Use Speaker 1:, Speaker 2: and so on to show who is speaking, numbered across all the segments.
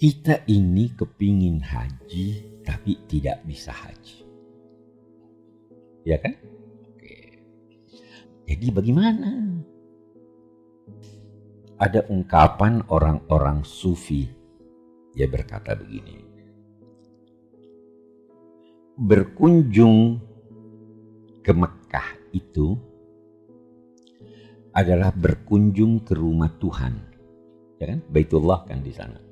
Speaker 1: Kita ini kepingin haji tapi tidak bisa haji. Ya kan? Oke. Jadi bagaimana? Ada ungkapan orang-orang sufi. Dia berkata begini. Berkunjung ke Mekah itu adalah berkunjung ke rumah Tuhan. Ya kan? Baitullah kan di sana.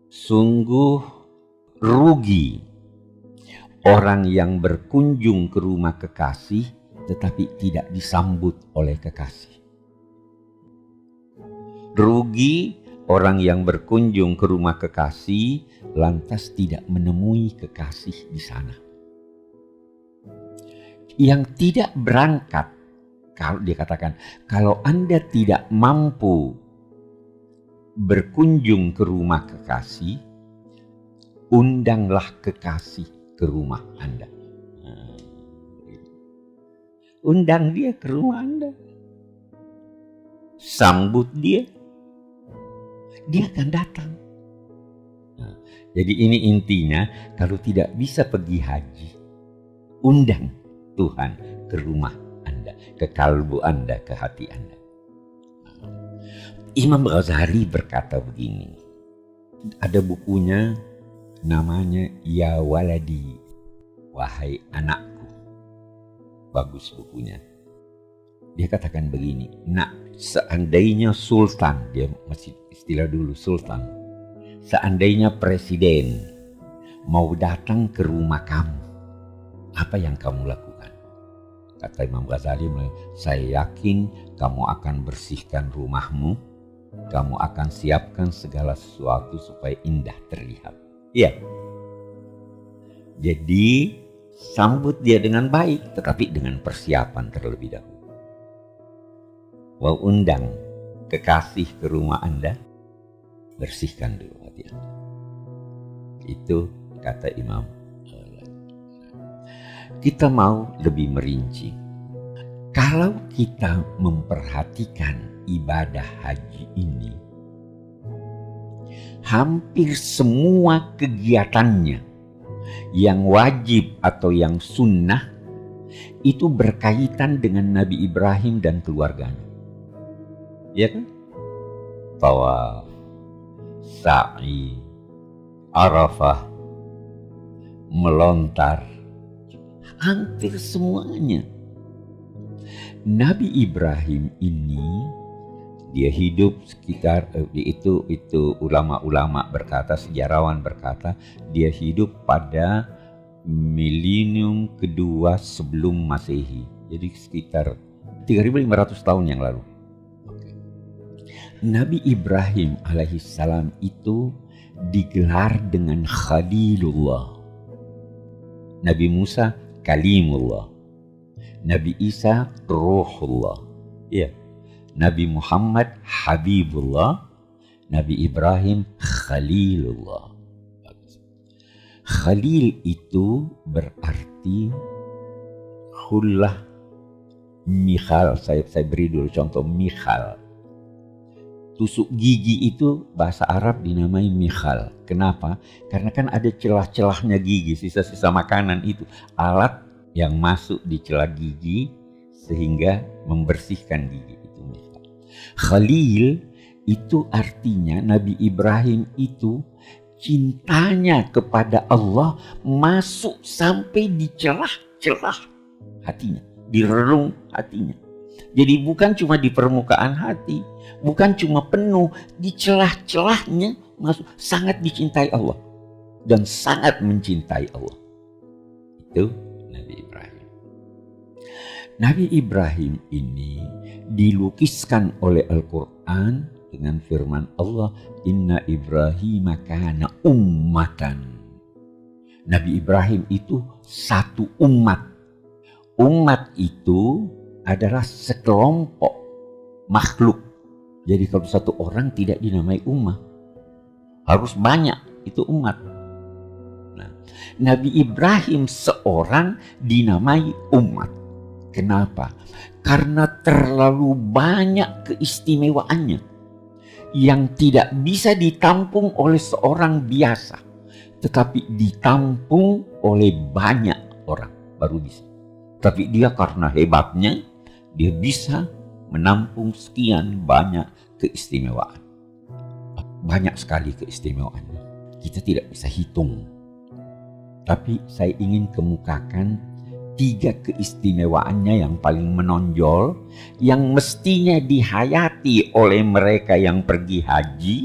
Speaker 1: Sungguh rugi orang yang berkunjung ke rumah kekasih tetapi tidak disambut oleh kekasih. Rugi orang yang berkunjung ke rumah kekasih lantas tidak menemui kekasih di sana. Yang tidak berangkat, kalau dia katakan, kalau Anda tidak mampu berkunjung ke rumah kekasih, undanglah kekasih ke rumah Anda. Undang dia ke rumah Anda. Sambut dia. Dia akan datang. Jadi ini intinya, kalau tidak bisa pergi haji, undang Tuhan ke rumah Anda, ke kalbu Anda, ke hati Anda. Imam Ghazali berkata begini, ada bukunya namanya Ya Waladi, Wahai Anakku. Bagus bukunya. Dia katakan begini, nak, seandainya sultan, dia masih istilah dulu sultan, seandainya presiden mau datang ke rumah kamu, apa yang kamu lakukan? Kata Imam Ghazali, saya yakin kamu akan bersihkan rumahmu, kamu akan siapkan segala sesuatu supaya indah terlihat. Iya. Jadi sambut dia dengan baik, tetapi dengan persiapan terlebih dahulu. Mau undang kekasih ke rumah Anda, bersihkan dulu hati Anda. Itu kata Imam. Kita mau lebih merinci. Kalau kita memperhatikan ibadah haji ini, hampir semua kegiatannya yang wajib atau yang sunnah itu berkaitan dengan Nabi Ibrahim dan keluarganya. Ya kan? Tawaf, sa'i, Arafah, melontar, hampir semuanya. Nabi Ibrahim ini dia hidup sekitar itu ulama-ulama berkata, sejarawan berkata, dia hidup pada milenium kedua sebelum Masehi. Jadi sekitar 3.500 tahun yang lalu. Nabi Ibrahim alaihissalam itu digelar dengan Khalilullah. Nabi Musa Kalimullah. Nabi Isa Ruhullah. Ya. Nabi Muhammad Habibullah. Nabi Ibrahim Khalilullah. Khalil itu berarti khullah mikhal. Saya beri dulu contoh mikhal. Tusuk gigi itu bahasa Arab dinamai mikhal. Kenapa? Karena kan ada celah-celahnya gigi, sisa-sisa makanan itu. Alat yang masuk di celah gigi sehingga membersihkan gigi itu mikhal. Khalil itu artinya Nabi Ibrahim itu cintanya kepada Allah masuk sampai di celah-celah hatinya, di relung hatinya. Jadi bukan cuma di permukaan hati, bukan cuma penuh, di celah-celahnya masuk, sangat dicintai Allah dan sangat mencintai Allah. Itu Nabi Ibrahim. Nabi Ibrahim ini dilukiskan oleh Al-Quran dengan firman Allah, Inna Ibrahim kana ummatan. Nabi Ibrahim itu satu umat. Umat itu adalah sekelompok makhluk. Jadi kalau satu orang tidak dinamai ummah, harus banyak, itu umat. Nah, Nabi Ibrahim seorang dinamai umat. Kenapa? Karena terlalu banyak keistimewaannya. yang tidak bisa ditampung oleh seorang biasa, tetapi ditampung oleh banyak orang baru bisa. Tapi dia karena hebatnya, dia bisa menampung sekian banyak keistimewaan. Banyak sekali keistimewaannya. Kita tidak bisa hitung. Tapi saya ingin kemukakan 3 keistimewaannya yang paling menonjol, yang mestinya dihayati oleh mereka yang pergi haji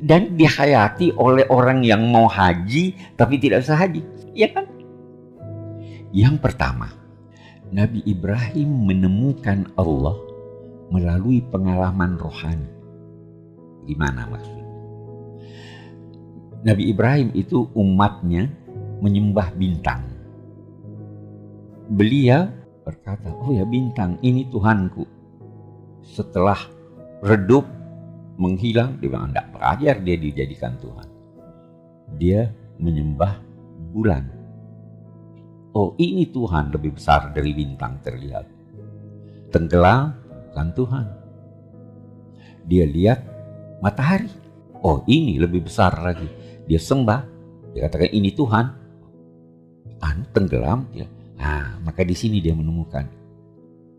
Speaker 1: dan dihayati oleh orang yang mau haji tapi tidak usah haji, ya kan? Yang pertama, Nabi Ibrahim menemukan Allah melalui pengalaman rohani. Gimana maksudnya? Nabi Ibrahim itu umatnya menyembah bintang. Beliau berkata, oh ya bintang, ini Tuhanku. Setelah redup, menghilang, dia bilang, tidak belajar dia dijadikan Tuhan. Dia menyembah bulan. Oh ini Tuhan, lebih besar dari bintang terlihat. Tenggelam, bukan Tuhan. Dia lihat matahari. Oh ini lebih besar lagi. Dia sembah, dia katakan ini Tuhan. Tenggelam, ya. Nah, maka di sini dia menemukan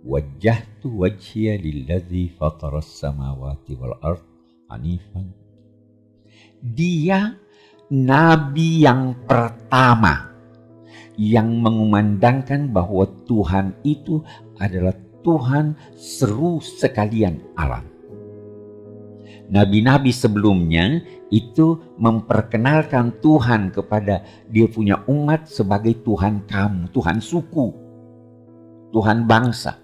Speaker 1: wajjahtu wajhiya lillazi fataras samawati wal ard hanifan. Dia nabi yang pertama yang mengumandangkan bahwa Tuhan itu adalah Tuhan seru sekalian alam. Nabi-nabi sebelumnya itu memperkenalkan Tuhan kepada dia punya umat sebagai Tuhan kamu, Tuhan suku, Tuhan bangsa.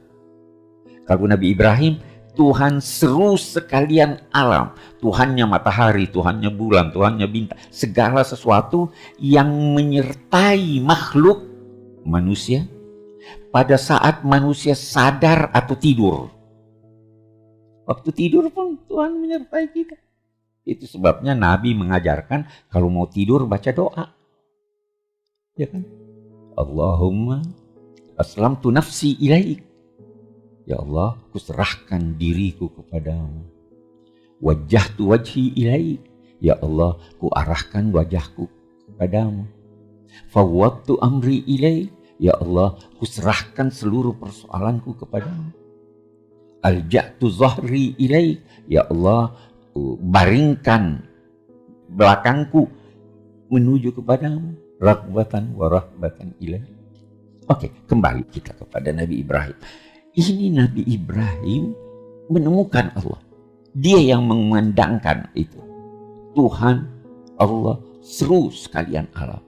Speaker 1: Kalau Nabi Ibrahim, Tuhan seru sekalian alam. Tuhannya matahari, Tuhannya bulan, Tuhannya bintang. Segala sesuatu yang menyertai makhluk manusia pada saat manusia sadar atau tidur. Waktu tidur pun Tuhan menyertai kita. Itu sebabnya Nabi mengajarkan kalau mau tidur baca doa. Ya kan? Allahumma aslamtu nafsi ilaik. Ya Allah, kuserahkan diriku kepadamu. Wajjahtu wajhi ilaik. Ya Allah, kuarahkan wajahku kepadamu. Fawwadtu amri ilaik. Ya Allah, kuserahkan seluruh persoalanku kepadamu. Alja'tu zahri ilaik. Ya Allah, baringkan belakangku menuju kepadamu. Raghbatan wa rahbatan ilaik. Oke, kembali kita kepada Nabi Ibrahim. Ini Nabi Ibrahim menemukan Allah. Dia yang mengumandangkan itu. Tuhan Allah seru sekalian alam.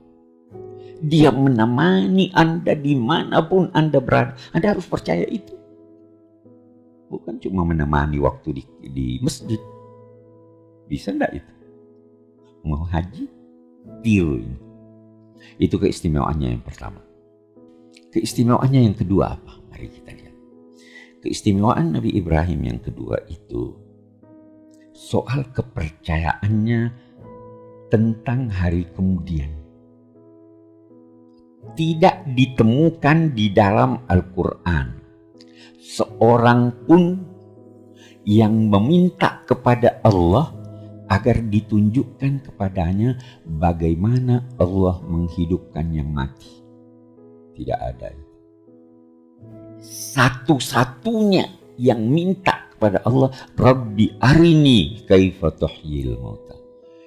Speaker 1: Dia menemani Anda dimanapun Anda berada. Anda harus percaya itu. Bukan cuma menemani waktu di masjid. Bisa enggak itu? Mau haji? Tiru. Itu keistimewaannya yang pertama. Keistimewaannya yang kedua apa? Mari kita lihat. Keistimewaan Nabi Ibrahim yang kedua itu soal kepercayaannya tentang hari kemudian. Tidak ditemukan di dalam Al-Quran seorang pun yang meminta kepada Allah agar ditunjukkan kepadanya bagaimana Allah menghidupkan yang mati. Tidak ada. Satu-satunya yang minta kepada Allah, Rabbi arini kaifa tuhyil mauta.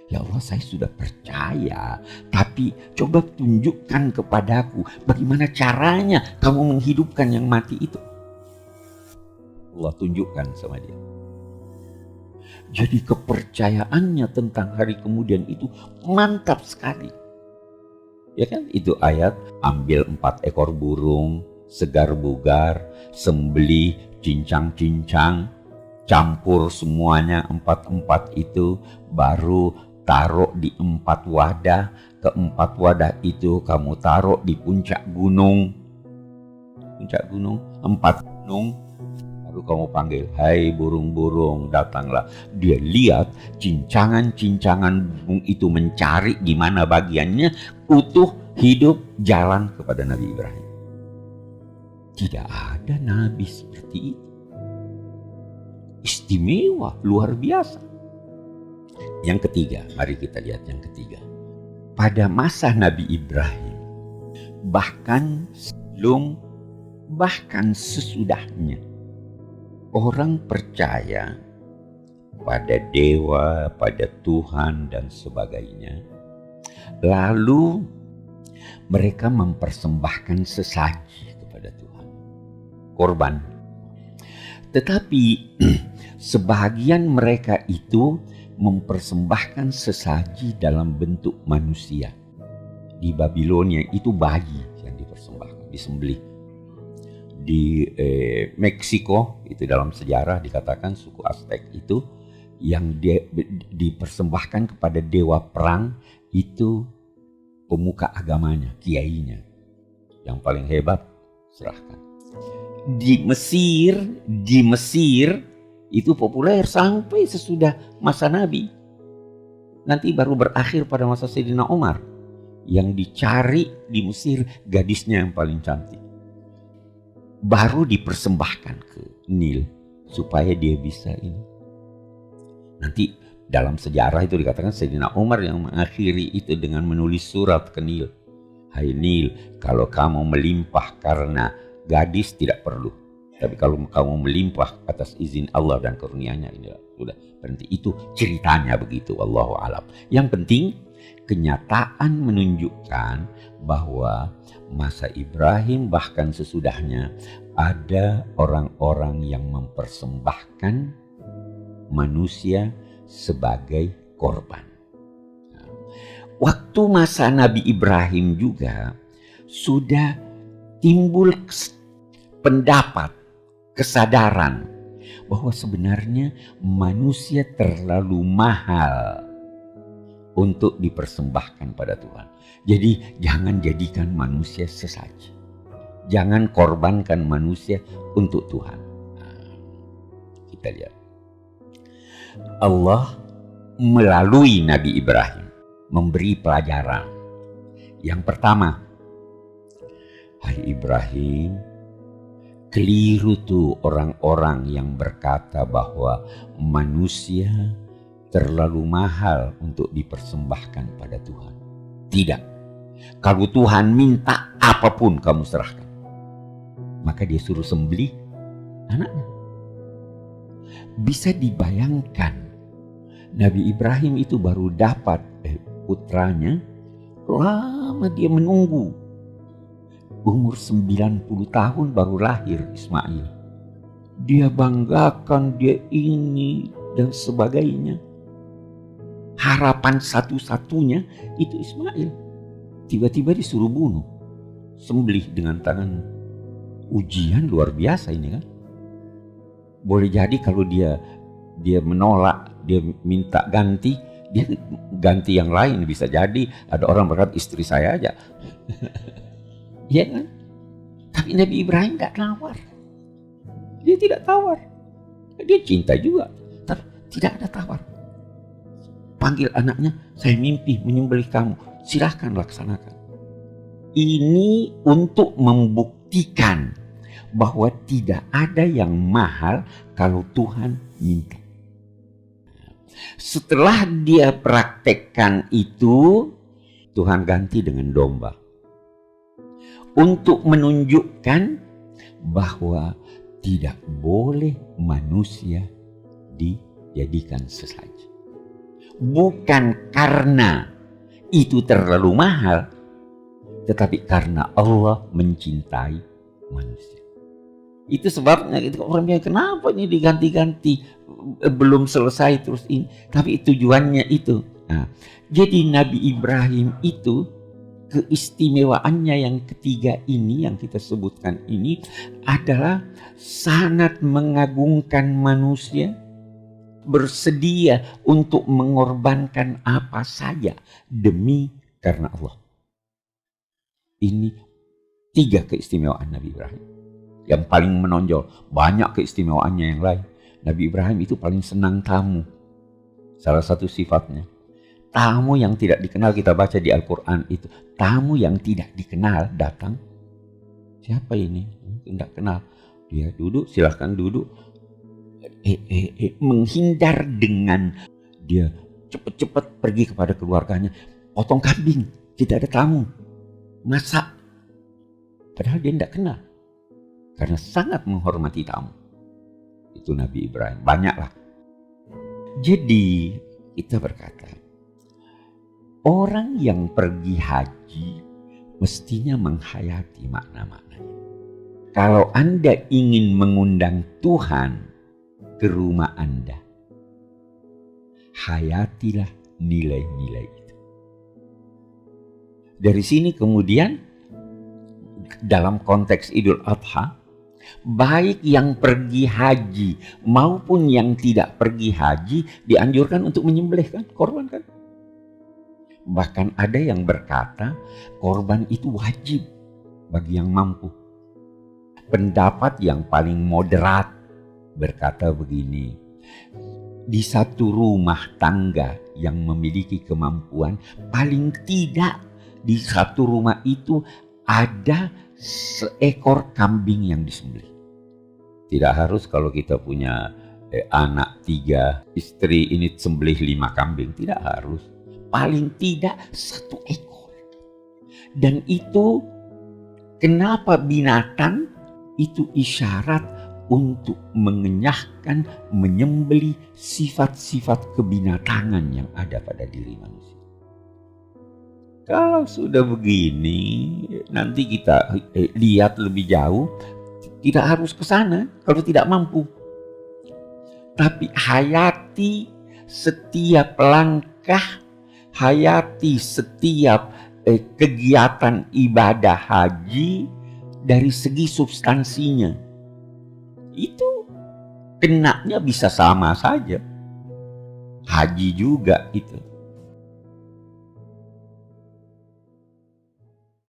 Speaker 1: Ya Allah, saya sudah percaya, tapi coba tunjukkan kepadaku bagaimana caranya kamu menghidupkan yang mati itu. Allah tunjukkan sama dia. Jadi kepercayaannya tentang hari kemudian itu mantap sekali. Ya kan, itu ayat ambil 4 ekor burung, segar bugar, sembelih, cincang-cincang, campur semuanya 4 itu, baru taruh di 4 wadah. Ke-4 wadah itu kamu taruh di puncak gunung. Puncak gunung, 4 gunung. Baru kamu panggil, hai burung-burung datanglah. Dia lihat cincangan-cincangan burung itu mencari di mana bagiannya, utuh, hidup, jalan kepada Nabi Ibrahim. Tidak ada nabi seperti itu. istimewa, luar biasa. Yang ketiga, mari kita lihat yang ketiga. Pada masa Nabi Ibrahim, bahkan sebelum, bahkan sesudahnya, orang percaya pada dewa, pada Tuhan dan sebagainya. Lalu mereka mempersembahkan sesaji kepada Tuhan, korban. Tetapi sebagian mereka itu mempersembahkan sesaji dalam bentuk manusia. Di Babilonia itu bayi yang dipersembahkan, disembelih. Di Meksiko itu dalam sejarah dikatakan suku Aztec itu yang dipersembahkan kepada dewa perang itu pemuka agamanya, kiainya. Yang paling hebat serahkan. Di Mesir itu populer sampai sesudah masa Nabi. Nanti baru berakhir pada masa Sayyidina Umar. Yang dicari di Mesir gadisnya yang paling cantik. Baru dipersembahkan ke Nil supaya dia bisa ini. Nanti dalam sejarah itu dikatakan Sayyidina Umar yang mengakhiri itu dengan menulis surat ke Nil. Hai Nil, kalau kamu melimpah karena gadis tidak perlu. Tapi kalau kamu melimpah atas izin Allah dan karunia-Nya, ini sudah berhenti. Itu ceritanya begitu, wallahu alam. Yang penting kenyataan menunjukkan bahwa masa Ibrahim bahkan sesudahnya ada orang-orang yang mempersembahkan manusia sebagai korban. Waktu masa Nabi Ibrahim juga sudah timbul pendapat, kesadaran bahwa sebenarnya manusia terlalu mahal untuk dipersembahkan pada Tuhan. Jadi jangan jadikan manusia sesaji. Jangan korbankan manusia untuk Tuhan. Kita lihat. Allah melalui Nabi Ibrahim memberi pelajaran. Yang pertama, hai Ibrahim, keliru tuh orang-orang yang berkata bahwa manusia terlalu mahal untuk dipersembahkan pada Tuhan. Tidak. Kalau Tuhan minta apapun kamu serahkan. Maka dia suruh sembelih anaknya. Bisa dibayangkan Nabi Ibrahim itu baru dapat putranya, lama dia menunggu. Umur 90 tahun baru lahir Ismail. Dia banggakan, dia ini dan sebagainya. Harapan satu-satunya itu Ismail. Tiba-tiba disuruh bunuh, sembelih dengan tangan. Ujian luar biasa ini kan. Boleh jadi kalau dia menolak, dia minta ganti, dia ganti yang lain. Bisa jadi ada orang berkata istri saya aja. Iya kan? Tapi Nabi Ibrahim tidak tawar. Dia tidak tawar. Dia cinta juga, tapi tidak ada tawar. Panggil anaknya, saya mimpi menyembelih kamu. Silahkan laksanakan. Ini untuk membuktikan bahwa tidak ada yang mahal kalau Tuhan minta. Setelah dia praktekkan itu, Tuhan ganti dengan domba. Untuk menunjukkan bahwa tidak boleh manusia dijadikan sesaji. Bukan karena itu terlalu mahal, tetapi karena Allah mencintai manusia. Itu sebabnya orang bilang, kenapa ini diganti-ganti, belum selesai terus ini. Tapi tujuannya itu. Nah, jadi Nabi Ibrahim itu keistimewaannya yang ketiga ini yang kita sebutkan ini adalah sangat mengagungkan manusia, bersedia untuk mengorbankan apa saja demi karena Allah. Ini 3 keistimewaan Nabi Ibrahim. Yang paling menonjol, banyak keistimewaannya yang lain. Nabi Ibrahim itu paling senang tamu. Salah satu sifatnya. Tamu yang tidak dikenal, kita baca di Al-Quran itu. Tamu yang tidak dikenal datang. Siapa ini? Tidak kenal. Dia duduk, silahkan duduk. menghindar dengan dia cepat-cepat pergi kepada keluarganya, potong kambing, tidak ada tamu, masak. Padahal dia tidak kenal, karena sangat menghormati tamu. Itu Nabi Ibrahim, banyaklah. Jadi kita berkata, orang yang pergi haji mestinya menghayati makna-maknanya. Kalau Anda ingin mengundang Tuhan ke rumah Anda, hayatilah nilai-nilai itu. Dari sini kemudian dalam konteks Idul Adha, baik yang pergi haji maupun yang tidak pergi haji dianjurkan untuk menyembelih kan, korban kan. Bahkan ada yang berkata korban itu wajib bagi yang mampu. Pendapat yang paling moderat berkata begini, di satu rumah tangga yang memiliki kemampuan, paling tidak di satu rumah itu ada seekor kambing yang disembelih. Tidak harus kalau kita punya anak 3, istri ini sembelih 5 kambing, tidak harus. Paling tidak 1 ekor. Dan itu kenapa binatang itu isyarat untuk mengenyahkan, menyembelih sifat-sifat kebinatangan yang ada pada diri manusia. Kalau sudah begini, nanti kita lihat lebih jauh, tidak harus ke sana kalau tidak mampu. Tapi hayati setiap langkah, hayati setiap kegiatan ibadah haji dari segi substansinya. Itu kenanya bisa sama saja. Haji juga itu.